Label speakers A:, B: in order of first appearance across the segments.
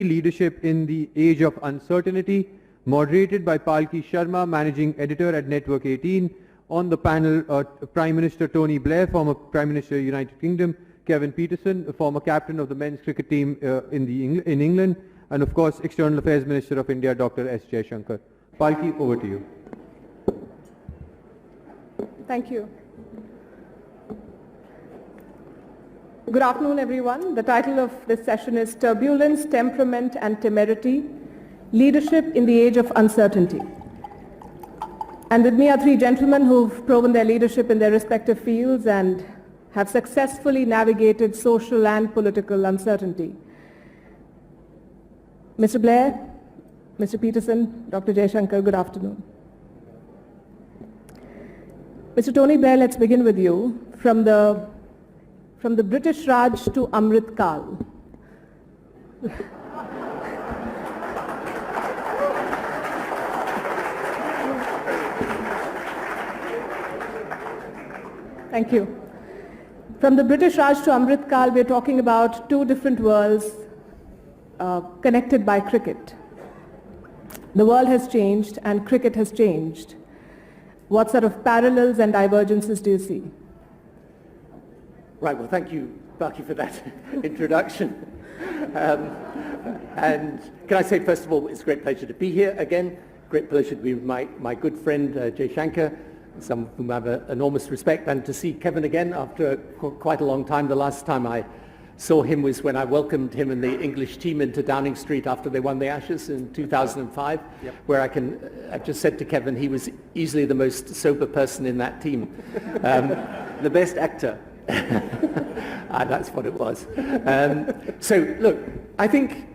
A: Leadership in the Age of Uncertainty, moderated by Palki Sharma, Managing Editor at Network 18. On the panel, Prime Minister Tony Blair, former Prime Minister of the United Kingdom, Kevin Peterson, former captain of the men's cricket team in England, and of course, External Affairs Minister of India, Dr. S. Jaishankar. Palki, over to you.
B: Thank you. Good afternoon, everyone. The title of this session is Turbulence, Temperament and Temerity, Leadership in the Age of Uncertainty. And with me are three gentlemen who've proven their leadership in their respective fields and have successfully navigated social and political uncertainty. Mr. Blair, Mr. Peterson, Dr. Jaishankar, good afternoon. Mr. Tony Blair, let's begin with you. From the British Raj to Amrit Kal. Thank you. From the British Raj to Amrit Kal, we're talking about two different worlds connected by cricket. The world has changed and cricket has changed. What sort of parallels and divergences do you see?
C: Right, well, thank you, Palki, for that introduction. And can I say, first of all, it's a great pleasure to be here again. Great pleasure to be with my good friend, Jaishankar, some of whom I have enormous respect, and to see Kevin again after quite a long time. The last time I saw him was when I welcomed him and the English team into Downing Street after they won the Ashes in 2005, yep. Where I've just said to Kevin, he was easily the most sober person in that team. The best actor. That's what it was. So look, I think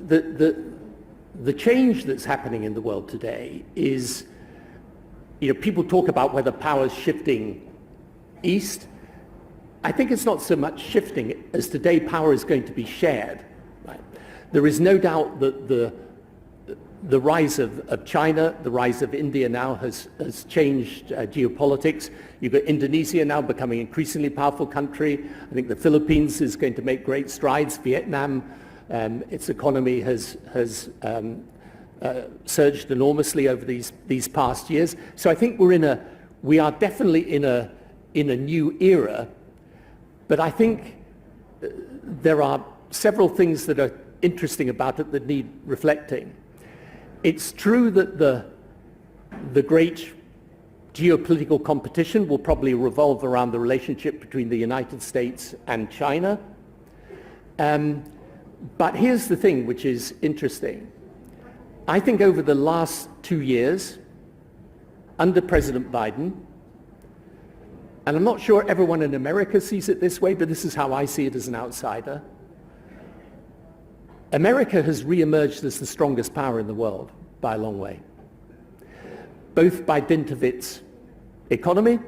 C: the change that's happening in the world today is, people talk about whether power's shifting east. I think it's not so much shifting as today power is going to be shared. Right? There is no doubt that the rise of China, the rise of India now has changed geopolitics. You've got Indonesia now becoming an increasingly powerful country. I think the Philippines is going to make great strides. Vietnam, its economy has surged enormously over these past years. So I think we are definitely in a new era. But I think there are several things that are interesting about it that need reflecting. It's true that the great geopolitical competition will probably revolve around the relationship between the United States and China. But here's the thing which is interesting. I think over the last 2 years, under President Biden, and I'm not sure everyone in America sees it this way, but this is how I see it as an outsider. America has re-emerged as the strongest power in the world by a long way, both by dint of its economy,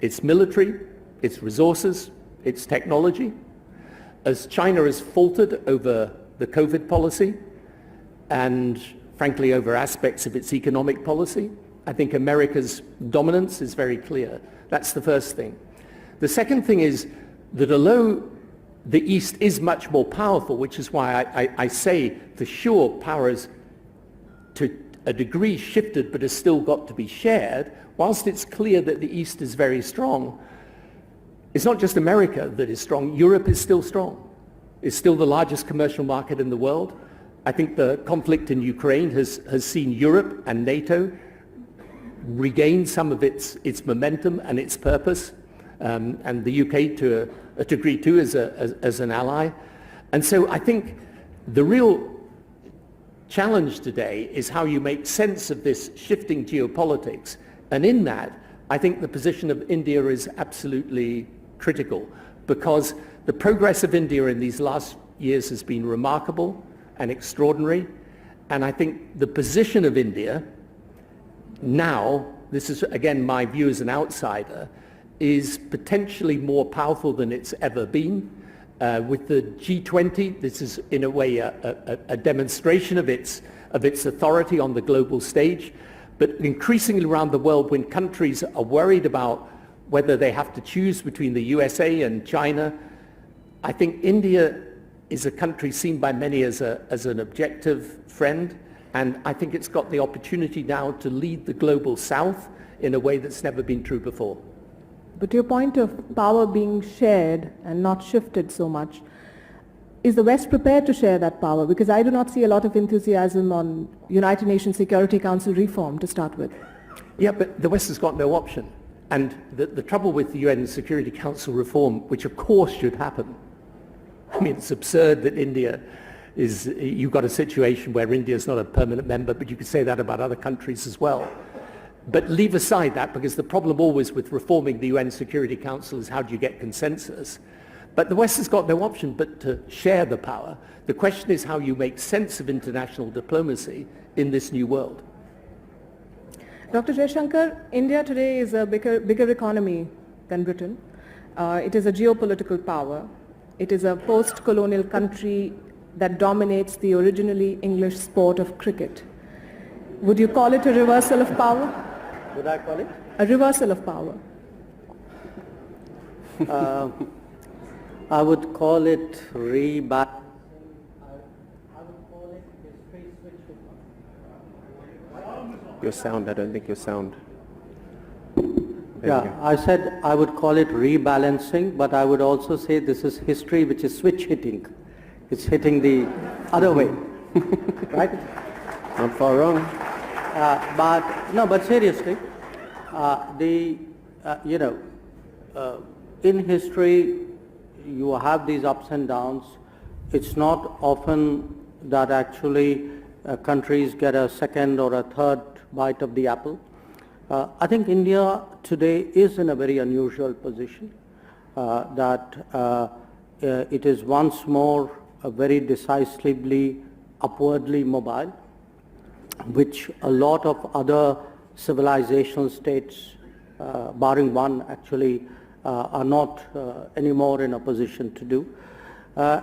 C: its military, its resources, its technology. As China has faltered over the COVID policy and frankly over aspects of its economic policy, I think America's dominance is very clear. That's the first thing. The second thing is that although the East is much more powerful, which is why I say for sure power is to a degree shifted but has still got to be shared, whilst it's clear that the East is very strong, it's not just America that is strong, Europe is still strong. It's still the largest commercial market in the world. I think the conflict in Ukraine has seen Europe and NATO regain some of its momentum and its purpose, and the UK to a degree too as an ally. And so I think the real challenge today is how you make sense of this shifting geopolitics. And in that, I think the position of India is absolutely critical, because the progress of India in these last years has been remarkable and extraordinary. And I think the position of India now, this is again my view as an outsider, is potentially more powerful than it's ever been. With the G20, this is in a way a demonstration of its authority on the global stage. But increasingly around the world, when countries are worried about whether they have to choose between the USA and China, I think India is a country seen by many as an objective friend, and I think it's got the opportunity now to lead the global south in a way that's never been true before.
B: But to your point of power being shared and not shifted so much, is the West prepared to share that power? Because I do not see a lot of enthusiasm on United Nations Security Council reform to start with.
C: Yeah, but the West has got no option. And the trouble with the UN Security Council reform, which of course should happen, I mean, it's absurd that India is, you've got a situation where India is not a permanent member, but you could say that about other countries as well. But leave aside that, because the problem always with reforming the UN Security Council is how do you get consensus? But the West has got no option but to share the power. The question is how you make sense of international diplomacy in this new world.
B: Dr. Jaishankar, India today is a bigger economy than Britain. It is a geopolitical power. It is a post-colonial country that dominates the originally English sport of cricket. Would you call it a reversal of power?
D: Would I call it?
B: A reversal of power.
D: I would call it rebalancing.
E: Your sound, I don't think your sound.
D: Yeah, I said I would call it rebalancing, but I would also say this is history which is switch hitting. It's hitting the other way, right?
E: Not far wrong.
D: But seriously, in history, you have these ups and downs. It's not often that actually countries get a second or a third bite of the apple. I think India today is in a very unusual position that it is once more very decisively upwardly mobile, which a lot of other civilizational states, barring one actually, are not anymore in a position to do. Where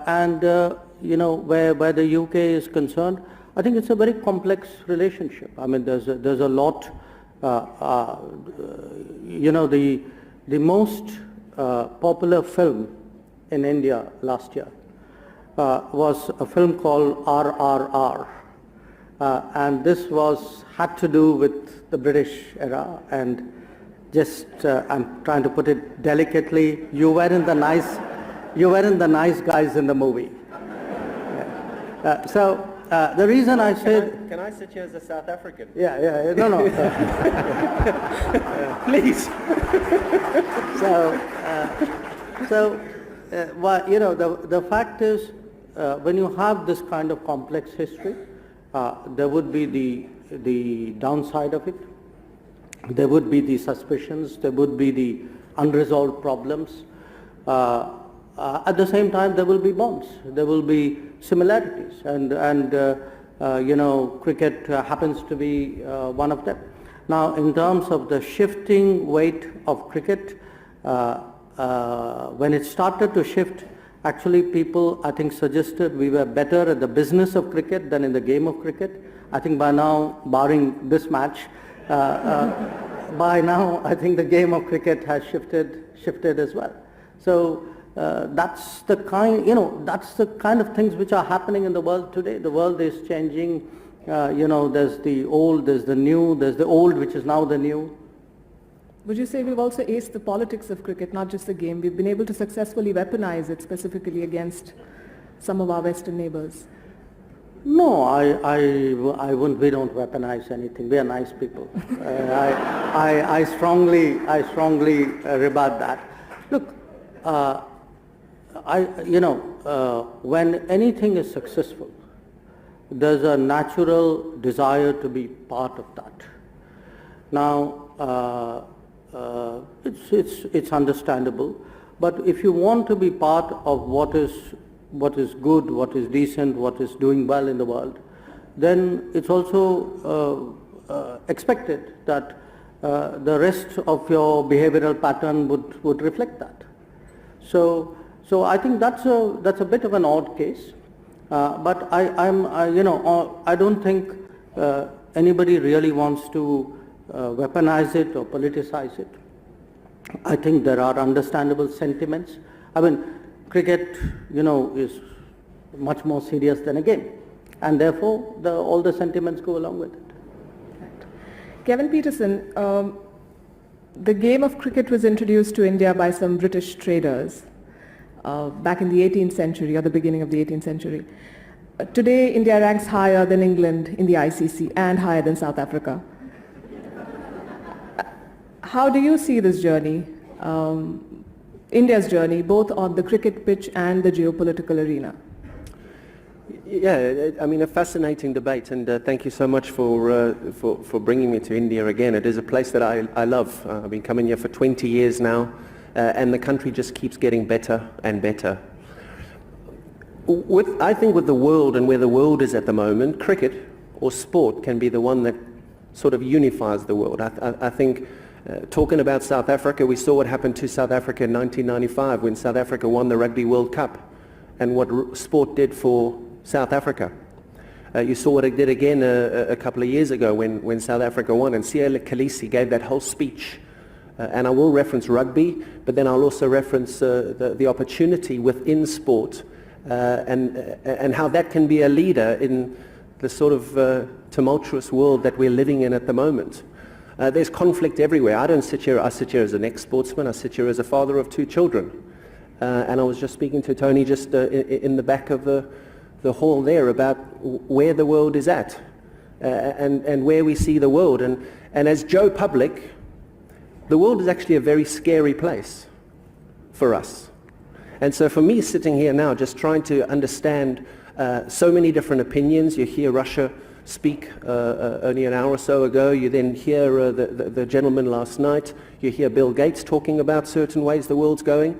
D: the UK is concerned, I think it's a very complex relationship. I mean, there's a lot. The most popular film in India last year was a film called RRR, and this had to do with the British era. And just I'm trying to put it delicately, you weren't the nice guys in the movie. So the reason I said...
E: Can I sit here as a South African?
D: Yeah, no.
C: Please.
D: The fact is, when you have this kind of complex history, there would be the downside of it. There would be the suspicions, there would be the unresolved problems. At the same time, there will be bonds, there will be similarities, and cricket happens to be one of them. Now, in terms of the shifting weight of cricket, when it started to shift, actually people, I think, suggested we were better at the business of cricket than in the game of cricket. I think by now, barring this match, by now I think the game of cricket has shifted as well. So that's the kind of things which are happening in the world today. The world is changing. There's the old, there's the new, there's the old which is now the new.
B: Would you say we've also aced the politics of cricket, not just the game? We've been able to successfully weaponize it specifically against some of our Western neighbors.
D: No, I wouldn't. We don't weaponize anything. We are nice people. I strongly rebut that. Look, when anything is successful, there's a natural desire to be part of that. Now, it's understandable, but if you want to be part of what is good, what is decent, what is doing well in the world, then it's also expected that the rest of your behavioral pattern would reflect that. So I think that's a bit of an odd case, but I don't think anybody really wants to weaponize it or politicize it. I think there are understandable sentiments. I mean, cricket, is much more serious than a game. And therefore, all the sentiments go along with it.
B: Kevin Peterson, the game of cricket was introduced to India by some British traders back in the 18th century or the beginning of the 18th century. Today, India ranks higher than England in the ICC and higher than South Africa. How do you see this journey, India's journey, both on the cricket pitch and the geopolitical arena?
E: Yeah, I mean, a fascinating debate, and thank you so much for bringing me to India again. It is a place that I love. I've been coming here for 20 years now, and the country just keeps getting better and better. I think with the world and where the world is at the moment, cricket or sport can be the one that sort of unifies the world. I think talking about South Africa, we saw what happened to South Africa in 1995 when South Africa won the Rugby World Cup, and what sport did for South Africa. You saw what it did again a couple of years ago when South Africa won, and Siya Kolisi gave that whole speech. And I will reference rugby, but then I'll also reference the opportunity within sport and how that can be a leader in the sort of tumultuous world that we're living in at the moment. There's conflict everywhere. I sit here as an ex-sportsman. I sit here as a father of 2 children. And I was just speaking to Tony just in the back of the hall there about where the world is at and where we see the world. And as Joe Public, the world is actually a very scary place for us. And so for me sitting here now just trying to understand so many different opinions, you hear Russia speak only an hour or so ago, you then hear the gentleman last night, you hear Bill Gates talking about certain ways the world's going.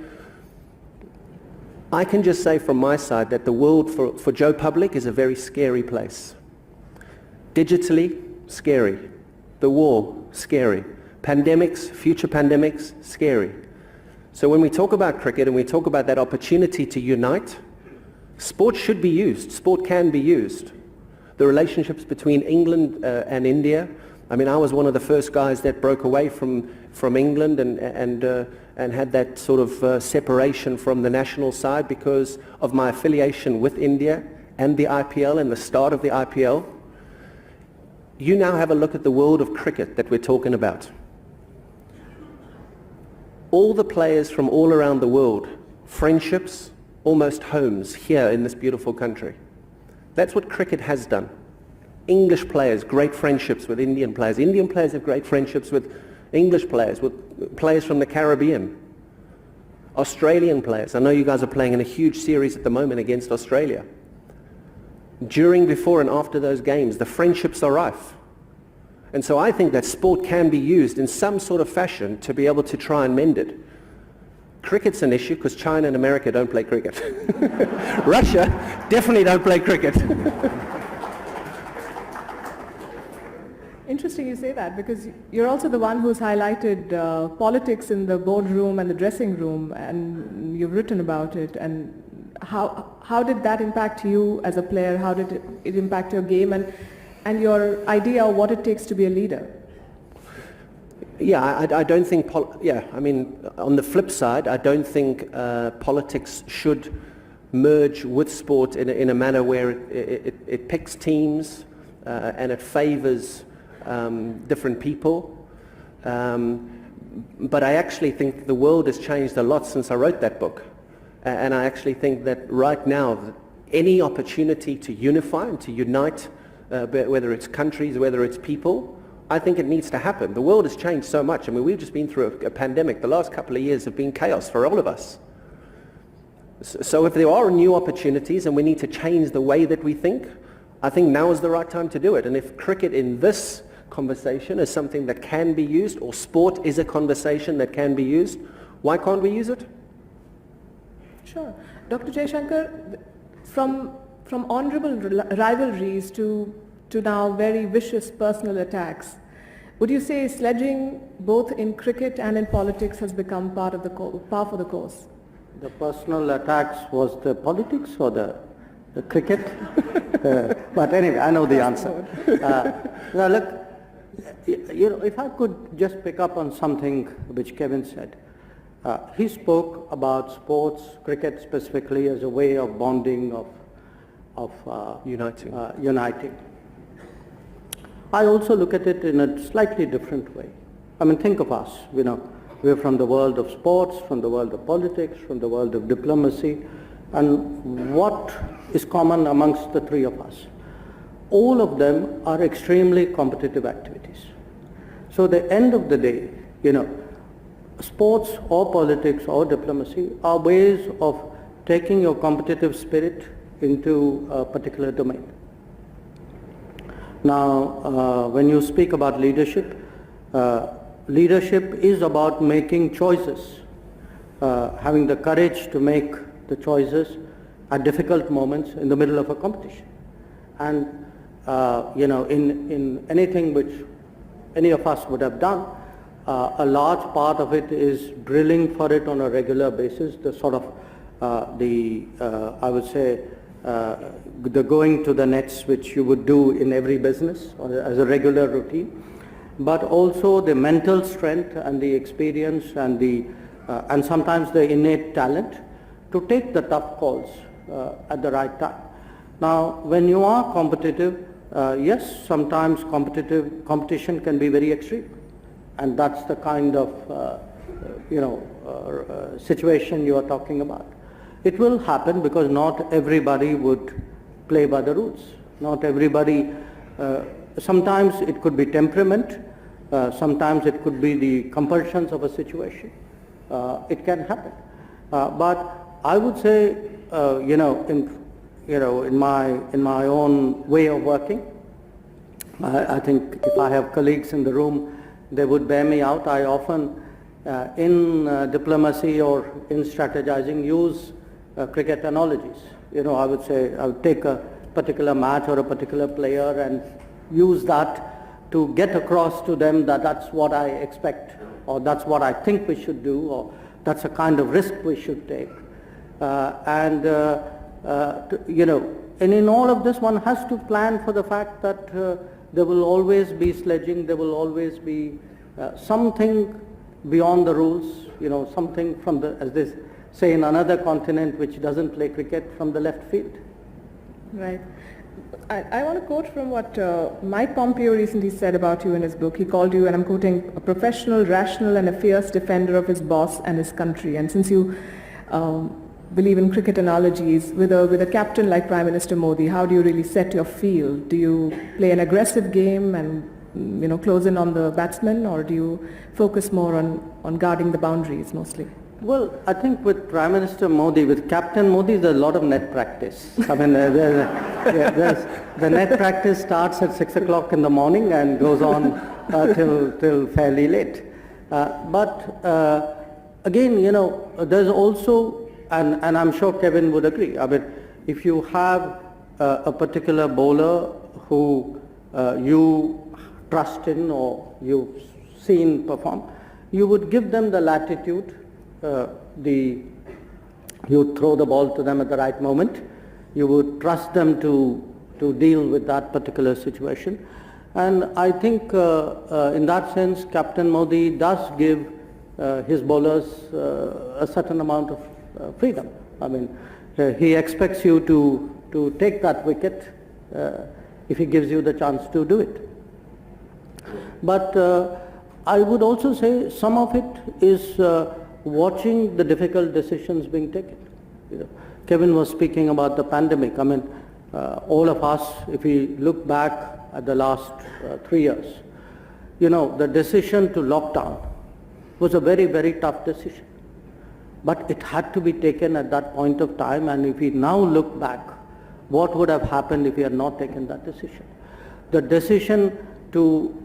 E: I can just say from my side that the world for Joe Public is a very scary place. Digitally, scary. The war, scary. Pandemics, future pandemics, scary. So when we talk about cricket and we talk about that opportunity to unite, sport should be used. Sport can be used. The relationships between England and India, I mean, I was one of the first guys that broke away from England and had that sort of separation from the national side because of my affiliation with India and the IPL and the start of the IPL. You now have a look at the world of cricket that we're talking about. All the players from all around the world, friendships, almost homes here in this beautiful country. That's what cricket has done. English players, great friendships with Indian players. Indian players have great friendships with English players, with players from the Caribbean. Australian players. I know you guys are playing in a huge series at the moment against Australia. During, before and after those games, the friendships are rife. And so I think that sport can be used in some sort of fashion to be able to try and mend it. Cricket's an issue because China and America don't play cricket. Russia definitely don't play cricket.
B: Interesting you say that, because you're also the one who's highlighted politics in the boardroom and the dressing room, and you've written about it. And how did that impact you as a player? How did it impact your game and your idea of what it takes to be a leader?
E: Yeah, I don't think, I mean, on the flip side, I don't think politics should merge with sport in a manner where it picks teams and it favors different people. But I actually think the world has changed a lot since I wrote that book. And I actually think that right now, any opportunity to unify and to unite, whether it's countries, whether it's people, I think it needs to happen. The world has changed so much. I mean, we've just been through a pandemic. The last couple of years have been chaos for all of us. So if there are new opportunities and we need to change the way that we think, I think now is the right time to do it. And if cricket in this conversation is something that can be used, or sport is a conversation that can be used, why can't we use it?
B: Sure. Dr. Jaishankar, from honorable rivalries to now very vicious personal attacks, would you say sledging both in cricket and in politics has become par for the course?
D: The personal attacks was the politics or the cricket? But anyway, I know the answer. Now look, you know, if I could just pick up on something which Kevin said. He spoke about sports, cricket specifically, as a way of bonding, of uniting. I also look at it in a slightly different way. I mean, think of us, we're from the world of sports, from the world of politics, from the world of diplomacy, and what is common amongst the three of us? All of them are extremely competitive activities. So at the end of the day, sports or politics or diplomacy are ways of taking your competitive spirit into a particular domain. Now, when you speak about leadership, leadership is about making choices, having the courage to make the choices at difficult moments in the middle of a competition. And, in anything which any of us would have done, a large part of it is drilling for it on a regular basis, the sort of, I would say, the going to the nets which you would do in every business or as a regular routine, but also the mental strength and the experience and and sometimes the innate talent to take the tough calls at the right time. Now, when you are competitive, yes, sometimes competition can be very extreme, and that's the kind of situation you are talking about. It will happen because not everybody would play by the rules. Not everybody, sometimes it could be temperament, sometimes it could be the compulsions of a situation. It can happen. But I would say, in my own way of working, I think if I have colleagues in the room, they would bear me out. I often, in diplomacy or in strategizing, use cricket analogies. I would say I would take a particular match or a particular player and use that to get across to them that that's what I expect, or that's what I think we should do, or that's a kind of risk we should take. And in all of this, one has to plan for the fact that there will always be sledging, there will always be something beyond the rules, something from as they say in another continent which doesn't play cricket, from the left field.
B: Right. I want to quote from what Mike Pompeo recently said about you in his book. He called you, and I'm quoting, a professional, rational and a fierce defender of his boss and his country. And since you believe in cricket analogies, with a captain like Prime Minister Modi, how do you really set your field? Do you play an aggressive game and close in on the batsmen, or do you focus more on guarding the boundaries mostly?
D: Well, I think with Prime Minister Modi, with Captain Modi, there's a lot of net practice. I mean, the net practice starts at 6 o'clock in the morning and goes on till fairly late. But again, there's also, and I'm sure Kevin would agree, I mean, if you have a particular bowler who you trust in or you've seen perform, you would give them the latitude. You throw the ball to them at the right moment. You would trust them to deal with that particular situation. And I think in that sense, Captain Modi does give his bowlers a certain amount of freedom. I mean, he expects you to take that wicket if he gives you the chance to do it. But I would also say some of it is watching the difficult decisions being taken. Kevin was speaking about the pandemic. I mean, all of us, if we look back at the last 3 years, the decision to lock down was a very, very tough decision. But it had to be taken at that point of time, and if we now look back, what would have happened if we had not taken that decision? The decision to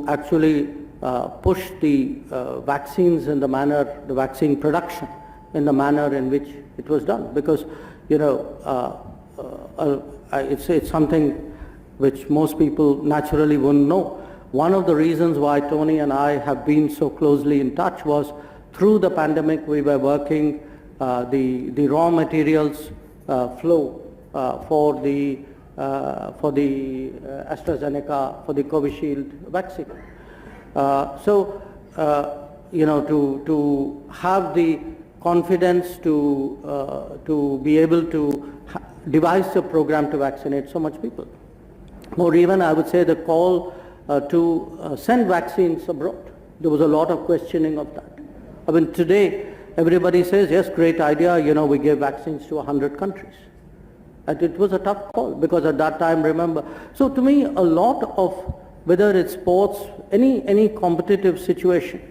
D: actually push the vaccines in the manner, the vaccine production in the manner in which it was done, because it's something which most people naturally wouldn't know. One of the reasons why Tony and I have been so closely in touch was through the pandemic we were working the raw materials flow for the AstraZeneca, for the Covishield vaccine. To have the confidence to be able to devised a program to vaccinate so much people. Or even, I would say, the call to send vaccines abroad. There was a lot of questioning of that. I mean, today, everybody says, yes, great idea, we gave vaccines to 100 countries. And it was a tough call, because at that time, remember, so to me, a lot of, whether it's sports, any competitive situation,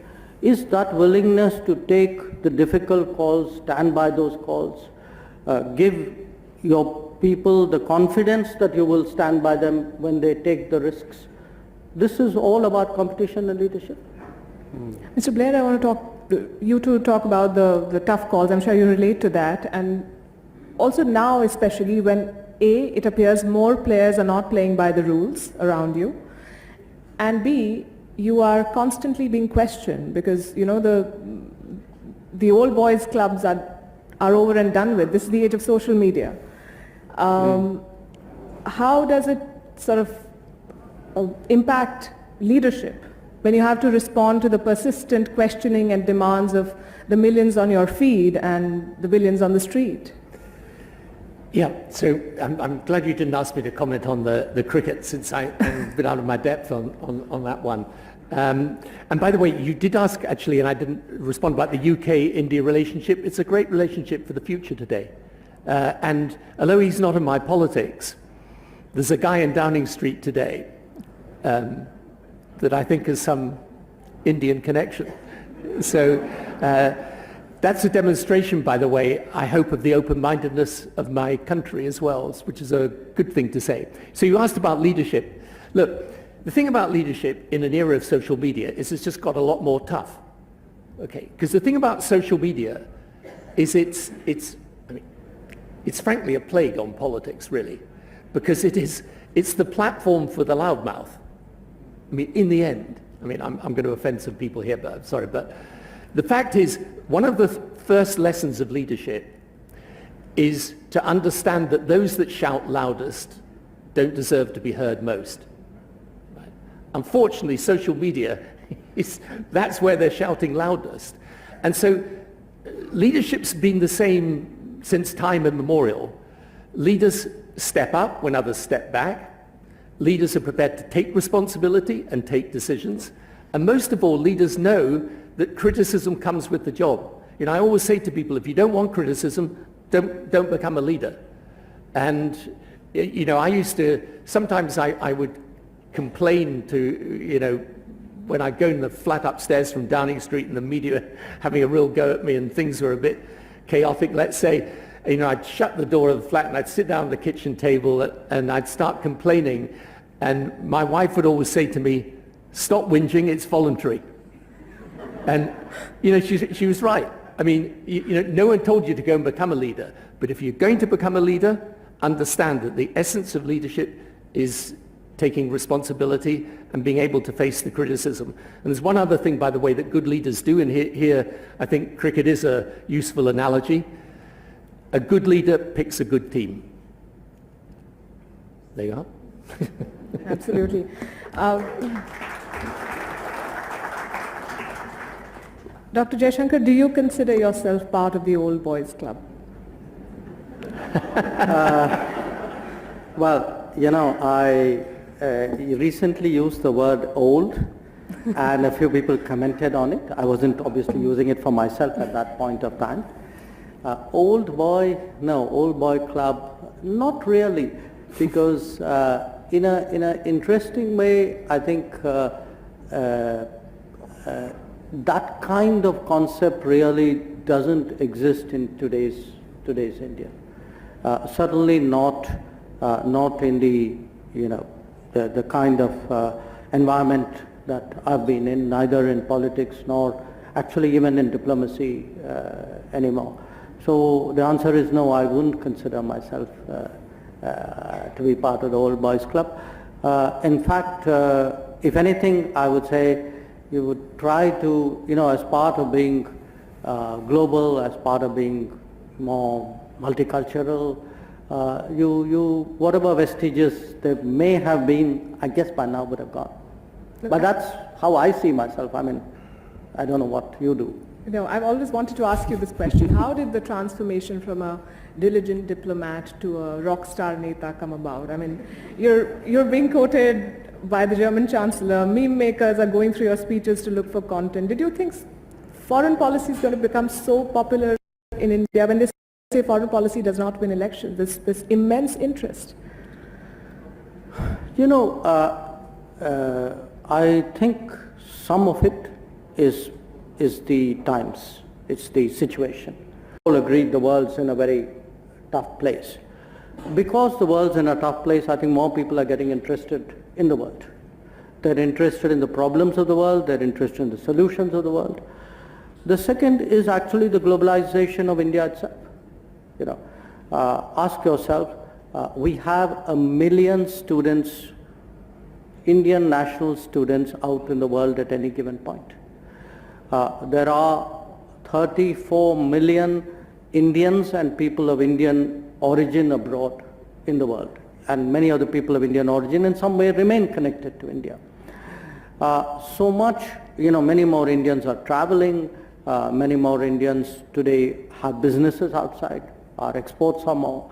D: is that willingness to take the difficult calls, stand by those calls, give your people the confidence that you will stand by them when they take the risks. This is all about competition and leadership.
B: Mr. Blair, I want to talk about the tough calls. I'm sure you relate to that. And also now, especially when it appears more players are not playing by the rules around you, and B, you are constantly being questioned because, the old boys clubs are over and done with. This is the age of social media. How does it sort of impact leadership when you have to respond to the persistent questioning and demands of the millions on your feed and the billions on the street?
C: Yeah, so I'm glad you didn't ask me to comment on the cricket, since I've been out of my depth on that one. And by the way, you did ask actually, and I didn't respond, about the UK-India relationship. It's a great relationship for the future today. And although he's not in my politics, there's a guy in Downing Street today that I think has some Indian connection. So that's a demonstration, by the way, I hope, of the open-mindedness of my country as well, which is a good thing to say. So you asked about leadership. Look, the thing about leadership in an era of social media is it's just got a lot more tough. Okay, because the thing about social media is it's frankly a plague on politics, really, because it's the platform for the loudmouth. I mean, in the end, I'm going to offend some people here, but I'm sorry, but the fact is, one of the first lessons of leadership is to understand that those that shout loudest don't deserve to be heard most. Right? Unfortunately, social media, that's where they're shouting loudest. And so leadership's been the same since time immemorial. Leaders step up when others step back. Leaders are prepared to take responsibility and take decisions. And most of all, leaders know that criticism comes with the job. I always say to people, if you don't want criticism, don't become a leader. And, I used to, sometimes I would complain to, when I'd go in the flat upstairs from Downing Street and the media having a real go at me and things were a bit chaotic, let's say, I'd shut the door of the flat and I'd sit down at the kitchen table and I'd start complaining. And my wife would always say to me, stop whinging, it's voluntary. And, she was right. No one told you to go and become a leader. But if you're going to become a leader, understand that the essence of leadership is taking responsibility and being able to face the criticism. And there's one other thing, by the way, that good leaders do, and here I think cricket is a useful analogy. A good leader picks a good team. There you are.
B: Absolutely. Dr. Jaishankar, do you consider yourself part of the old boys club?
D: Well, I recently used the word old, and a few people commented on it. I wasn't obviously using it for myself at that point of time. Old boy club, not really, because in an interesting way, I think that kind of concept really doesn't exist in today's India. Certainly not in the kind of environment that I've been in, neither in politics nor actually even in diplomacy anymore. So the answer is no, I wouldn't consider myself to be part of the old boys club. In fact, if anything, I would say you would try to, as part of being global, as part of being more multicultural, whatever vestiges there may have been, I guess by now would have gone. But that's how I see myself. I don't know what you do.
B: I've always wanted to ask you this question. How did the transformation from a diligent diplomat to a rock star neta come about? I mean, you're being quoted by the German Chancellor. Meme makers are going through your speeches to look for content. Did you think foreign policy is going to become so popular in India when they say foreign policy does not win elections? This immense interest.
D: You know, I think some of it is the times, it's the situation. All agreed the world's in a very tough place. Because the world's in a tough place, I think more people are getting interested in the world. They're interested in the problems of the world, they're interested in the solutions of the world. The second is actually the globalization of India itself. You know, ask yourself, we have 1 million students, Indian national students out in the world at any given point. There are 34 million Indians and people of Indian origin abroad in the world, and many other people of Indian origin in some way remain connected to India. So much, you know, many more Indians are traveling, many more Indians today have businesses outside, our exports are more.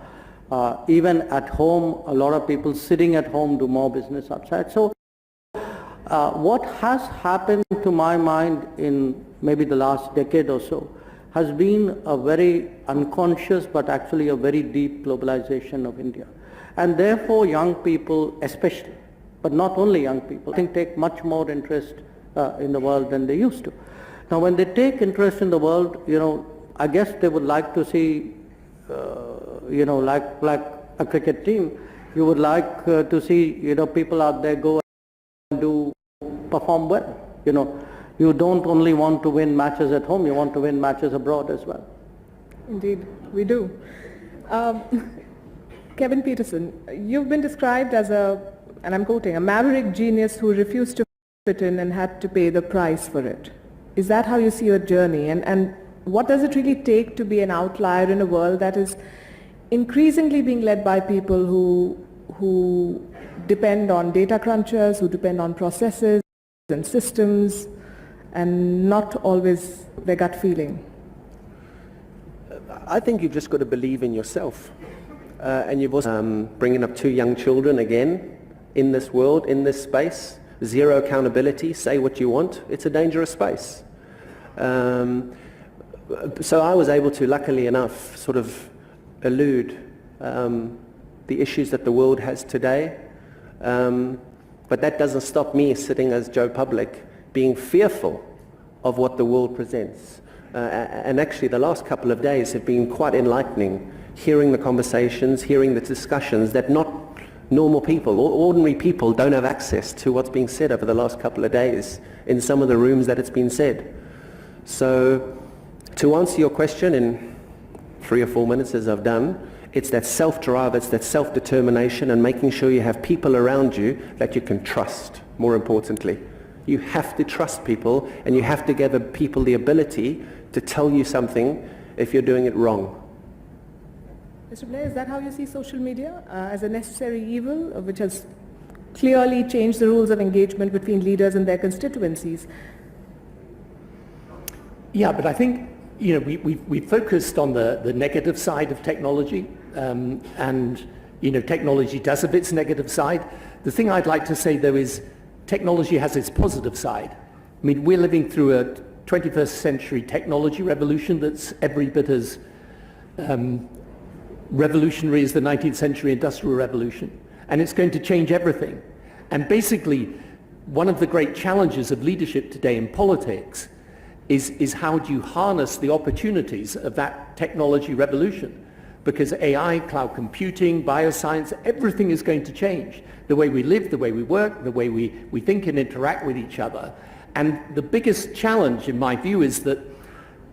D: Even at home, a lot of people sitting at home do more business outside. So what has happened to my mind in maybe the last decade or so has been a very unconscious but actually a very deep globalization of India. And therefore young people especially, but not only young people, I think take much more interest in the world than they used to. Now when they take interest in the world, you know, I guess they would like to see, you know, like a cricket team, you would like to see, you know, people out there go and perform well. You know, you don't only want to win matches at home, you want to win matches abroad as well.
B: Indeed, we do. Kevin Peterson, you've been described as and I'm quoting, a maverick genius who refused to fit in and had to pay the price for it. Is that how you see your journey? And what does it really take to be an outlier in a world that is increasingly being led by people who depend on data crunchers, who depend on processes and systems, and not always their gut feeling?
E: I think you've just got to believe in yourself. And you've also bringing up 2 young children again in this world, in this space. Zero accountability, say what you want. It's a dangerous space. So I was able to, luckily enough, sort of elude the issues that the world has today. But that doesn't stop me sitting as Joe Public being fearful of what the world presents. And actually the last couple of days have been quite enlightening, hearing the conversations, hearing the discussions that not normal people or ordinary people don't have access to what's being said over the last couple of days in some of the rooms that it's been said. So to answer your question in 3 or 4 minutes as I've done, it's that self-drive, it's that self-determination and making sure you have people around you that you can trust, more importantly. You have to trust people and you have to give people the ability to tell you something if you're doing it wrong.
B: Mr. Blair, is that how you see social media as a necessary evil, which has clearly changed the rules of engagement between leaders and their constituencies?
C: Yeah, but I think, you know, we focused on the negative side of technology, and, you know, technology does have its negative side. The thing I'd like to say, though, is technology has its positive side. I mean, we're living through a 21st century technology revolution that's every bit as revolutionary as the 19th century industrial revolution, and it's going to change everything. And basically, one of the great challenges of leadership today in politics is how do you harness the opportunities of that technology revolution? Because AI, cloud computing, bioscience, everything is going to change. The way we live, the way we work, the way we think and interact with each other. And the biggest challenge, in my view, is that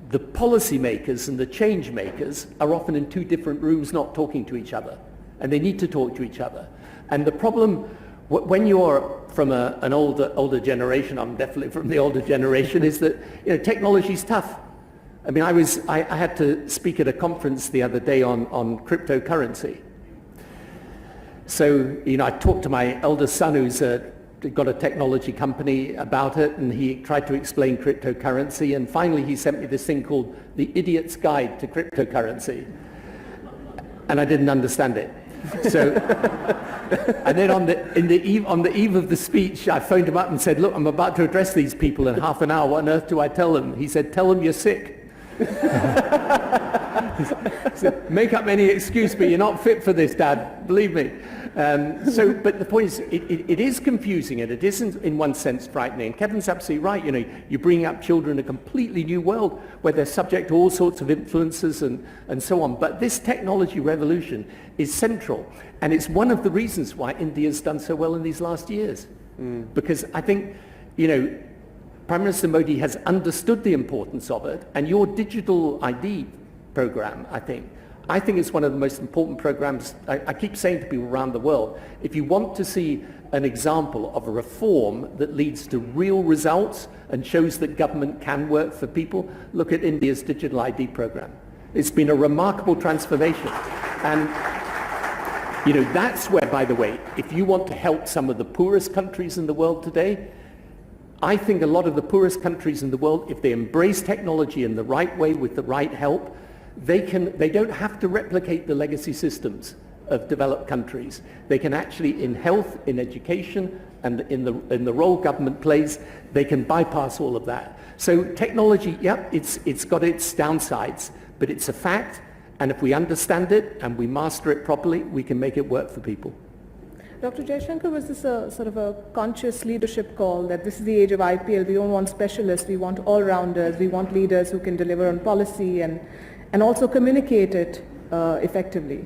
C: the policymakers and the change makers are often in 2 different rooms not talking to each other. And they need to talk to each other. And the problem, when you're from an older generation, I'm definitely from the older generation, is that, you know, technology's tough. I mean, I had to speak at a conference the other day on cryptocurrency. So, you know, I talked to my eldest son who's got a technology company about it, and he tried to explain cryptocurrency, and finally he sent me this thing called The Idiot's Guide to Cryptocurrency. and I didn't understand it. So, and then on the eve of the speech, I phoned him up and said, look, I'm about to address these people in half an hour. What on earth do I tell them? He said, tell them you're sick. So, make up any excuse, but you're not fit for this, Dad. Believe me. But the point is, it is confusing, and it isn't in one sense frightening. Kevin's absolutely right. You know, you're bringing up children in a completely new world where they're subject to all sorts of influences and so on. But this technology revolution is central, and it's one of the reasons why India's done so well in these last years. Because I think, you know, Prime Minister Modi has understood the importance of it, and your digital ID program, I think it's one of the most important programs. I keep saying to people around the world, if you want to see an example of a reform that leads to real results and shows that government can work for people, look at India's digital ID program. It's been a remarkable transformation. And you know, that's where, by the way, if you want to help some of the poorest countries in the world today, I think a lot of the poorest countries in the world, if they embrace technology in the right way with the right help, they don't have to replicate the legacy systems of developed countries. They can actually, in health, in education, and in the role government plays, they can bypass all of that. So technology, yep, it's got its downsides, but it's a fact, and if we understand it and we master it properly, we can make it work for people.
B: Dr. Jaishankar, was this a sort of a conscious leadership call that this is the age of IPL, we don't want specialists, we want all-rounders, we want leaders who can deliver on policy and also communicate it effectively?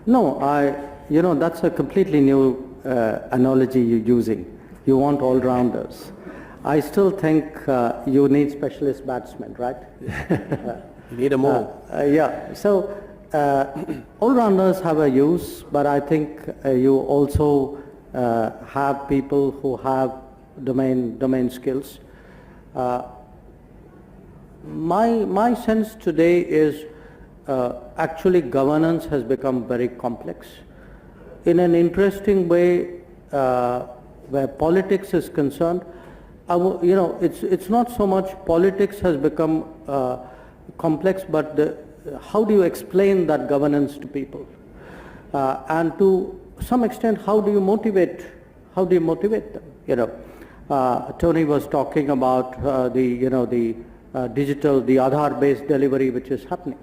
D: No, you know, that's a completely new analogy you're using. You want all-rounders. I still think you need specialist batsmen, right?
E: You need them all.
D: Yeah, so all-rounders have a use, but I think you also have people who have domain skills. My sense today is actually governance has become very complex. In an interesting way, where politics is concerned, you know, it's not so much politics has become complex, but how do you explain that governance to people? And to some extent, how do you motivate them? You know, Tony was talking about the digital, the Aadhaar-based delivery which is happening.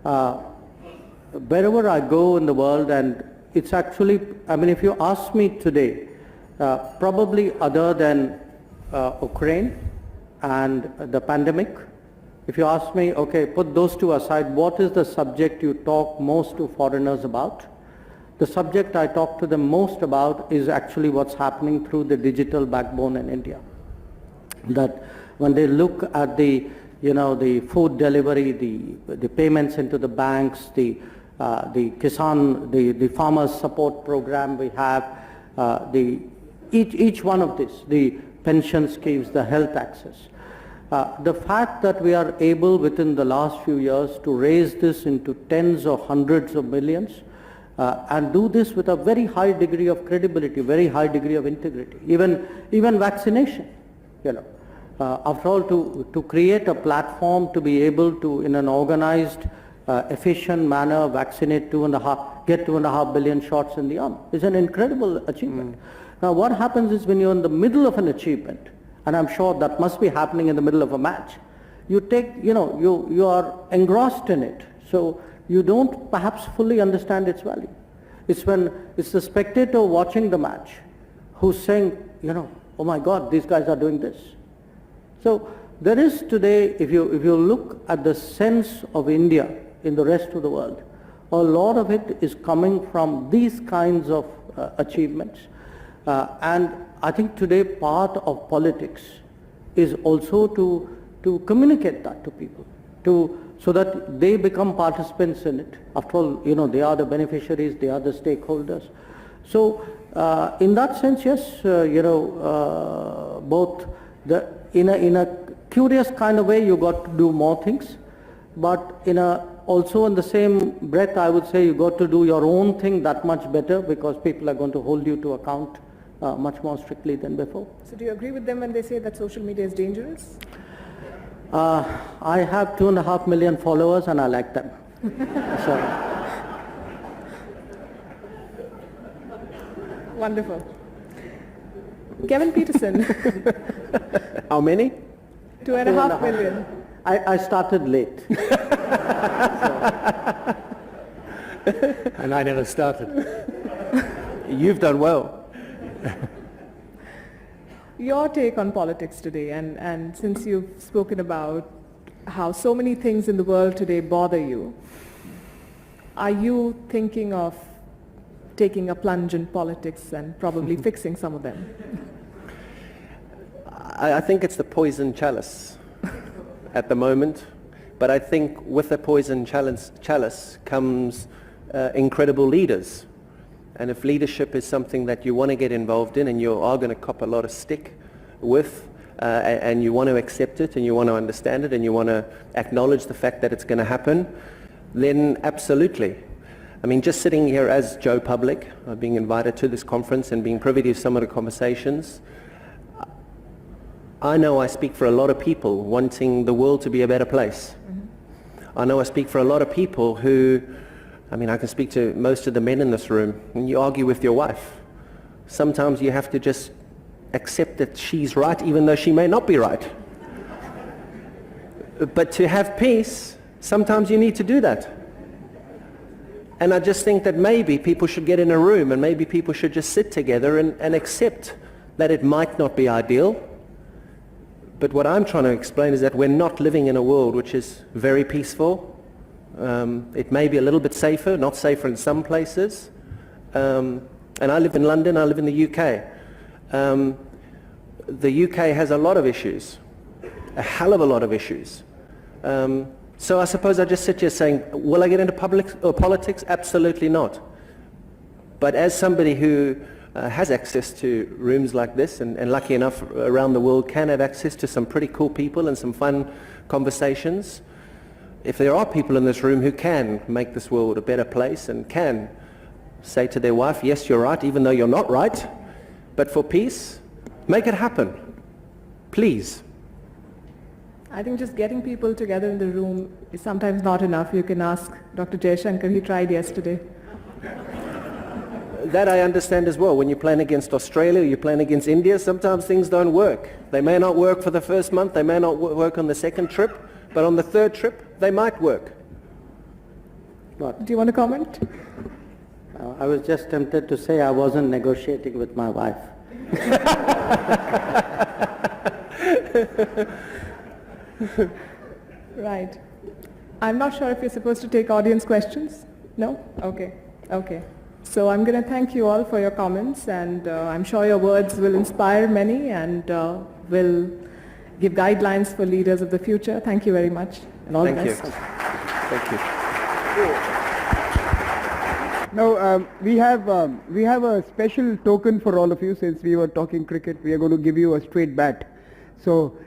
D: Wherever I go in the world, and it's actually, I mean, if you ask me today, probably other than Ukraine and the pandemic, if you ask me, okay, put those two aside, what is the subject you talk most to foreigners about? The subject I talk to them most about is actually what's happening through the digital backbone in India. That when they look at the food delivery, the payments into the banks, the Kisan, the farmers support program we have, each one of this, the pension schemes, the health access. The fact that we are able within the last few years to raise this into tens or hundreds of millions and do this with a very high degree of credibility, very high degree of integrity, even vaccination, you know. After all, to create a platform to be able to, in an organized, efficient manner, vaccinate get 2.5 billion shots in the arm is an incredible achievement. Now, what happens is when you're in the middle of an achievement, and I'm sure that must be happening in the middle of a match, you are engrossed in it, so you don't perhaps fully understand its value. It's when it's the spectator watching the match who's saying, you know, oh my God, these guys are doing this. So there is today, if you look at the sense of India in the rest of the world, a lot of it is coming from these kinds of achievements. And I think today part of politics is also to communicate that to people, so that they become participants in it. After all, you know, they are the beneficiaries, they are the stakeholders. So in that sense, yes, both in a curious kind of way, you got to do more things, but also in the same breath, I would say you got to do your own thing that much better, because people are going to hold you to account much more strictly than before.
B: So do you agree with them when they say that social media is dangerous?
D: I have 2.5 million followers and I like them. So,
B: Wonderful. Kevin Peterson,
E: How many?
B: 2.5 million.
D: I started late.
C: And I never started.
E: You've done well.
B: Your take on politics today, and since you've spoken about how so many things in the world today bother you, are you thinking of taking a plunge in politics and probably fixing some of them?
E: I think it's the poison chalice at the moment, but I think with the poison chalice comes incredible leaders. And if leadership is something that you want to get involved in and you are going to cop a lot of stick with, and you want to accept it and you want to understand it and you want to acknowledge the fact that it's going to happen, then absolutely. I mean, just sitting here as Joe Public, being invited to this conference and being privy to some of the conversations, I know I speak for a lot of people wanting the world to be a better place. I know I speak for a lot of people who, I mean, I can speak to most of the men in this room. When you argue with your wife, sometimes you have to just accept that she's right even though she may not be right. But to have peace, sometimes you need to do that. And I just think that maybe people should get in a room and maybe people should just sit together and accept that it might not be ideal. But what I'm trying to explain is that we're not living in a world which is very peaceful. It may be a little bit safer, not safer in some places. And I live in London, I live in the UK. The UK has a lot of issues, a hell of a lot of issues. So I suppose I just sit here saying, will I get into politics? Absolutely not. But as somebody who has access to rooms like this and lucky enough around the world can have access to some pretty cool people and some fun conversations, if there are people in this room who can make this world a better place and can say to their wife, yes, you're right, even though you're not right, but for peace, make it happen. Please.
B: I think just getting people together in the room is sometimes not enough. You can ask Dr. Jaishankar, he tried yesterday.
E: That I understand as well. When you're playing against Australia, you're playing against India, sometimes things don't work. They may not work for the first month, they may not work on the second trip, but on the third trip, they might work.
B: What? Do you want to comment?
D: I was just tempted to say I wasn't negotiating with my wife.
B: Right. I'm not sure if you're supposed to take audience questions. No? Okay. Okay. So I'm going to thank you all for your comments, and I'm sure your words will inspire many and will give guidelines for leaders of the future. Thank you very much, and all the best.
E: Thank you.
F: Now, we have a special token for all of you. Since we were talking cricket, we are going to give you a straight bat. So